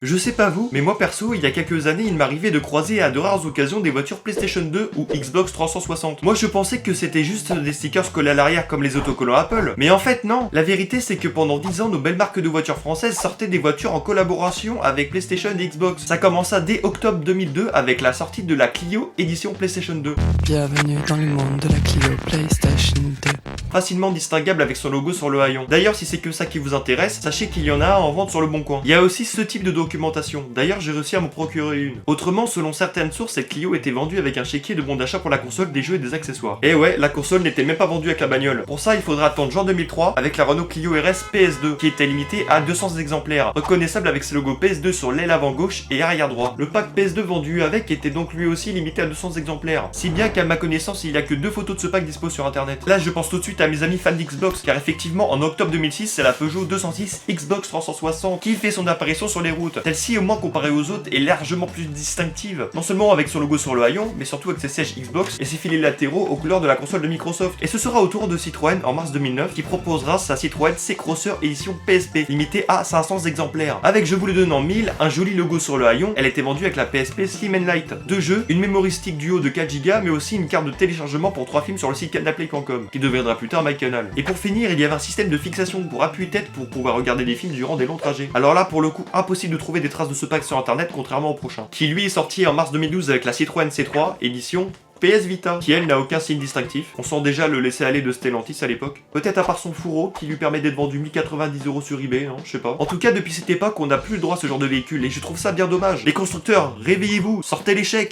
Je sais pas vous, mais moi perso, il y a quelques années, il m'arrivait de croiser à de rares occasions des voitures PlayStation 2 ou Xbox 360. Moi je pensais que c'était juste des stickers collés à l'arrière comme les autocollants Apple. Mais en fait non, la vérité c'est que pendant 10 ans, nos belles marques de voitures françaises sortaient des voitures en collaboration avec PlayStation et Xbox. Ça commença dès octobre 2002 avec la sortie de la Clio édition PlayStation 2. Bienvenue dans le monde de la Clio PlayStation 2. Facilement distinguable avec son logo sur le haillon. D'ailleurs, si c'est que ça qui vous intéresse, sachez qu'il y en a un en vente sur le Bon Coin. Il y a aussi ce type de documentation. D'ailleurs, j'ai réussi à m'en procurer une. Autrement, selon certaines sources, cette Clio était vendue avec un chéquier de bon d'achat pour la console, des jeux et des accessoires. Et ouais, la console n'était même pas vendue avec la bagnole. Pour ça, il faudra attendre juin 2003 avec la Renault Clio RS PS2, qui était limitée à 200 exemplaires, reconnaissable avec ce logo PS2 sur l'aile avant gauche et arrière droit. Le pack PS2 vendu avec était donc lui aussi limité à 200 exemplaires. Si bien qu'à ma connaissance, il y a que 2 photos de ce pack dispo sur internet. Là, je pense tout de suite à mes amis fans d'Xbox, car effectivement, en octobre 2006, c'est la Peugeot 206 Xbox 360 qui fait son apparition sur les routes. Celle-ci, au moins comparée aux autres, est largement plus distinctive. Non seulement avec son logo sur le haillon, mais surtout avec ses sièges Xbox et ses filets latéraux aux couleurs de la console de Microsoft. Et ce sera au tour de Citroën en mars 2009 qui proposera sa Citroën C-Crosser édition PSP, limitée à 500 exemplaires. Avec, je vous le donne en 1000, un joli logo sur le haillon, elle était vendue avec la PSP Slim & Light. 2 jeux, une memory stick duo de 4 Go, mais aussi une carte de téléchargement pour 3 films sur le site canapplay.com, qui deviendra plus tard MyCanal. Et pour finir, il y avait un système de fixation pour appui-tête pour pouvoir regarder des films durant des longs trajets. Alors là, pour le coup, impossible de trouver des traces de ce pack sur internet, contrairement au prochain, qui lui est sorti en mars 2012 avec la Citroën C3, édition PS Vita, qui elle n'a aucun signe distinctif. On sent déjà le laisser-aller de Stellantis à l'époque. Peut-être à part son fourreau, qui lui permet d'être vendu 1090€ sur eBay, hein, je sais pas. En tout cas, depuis cette époque, on n'a plus le droit à ce genre de véhicule, et je trouve ça bien dommage. Les constructeurs, réveillez-vous, sortez l'échec.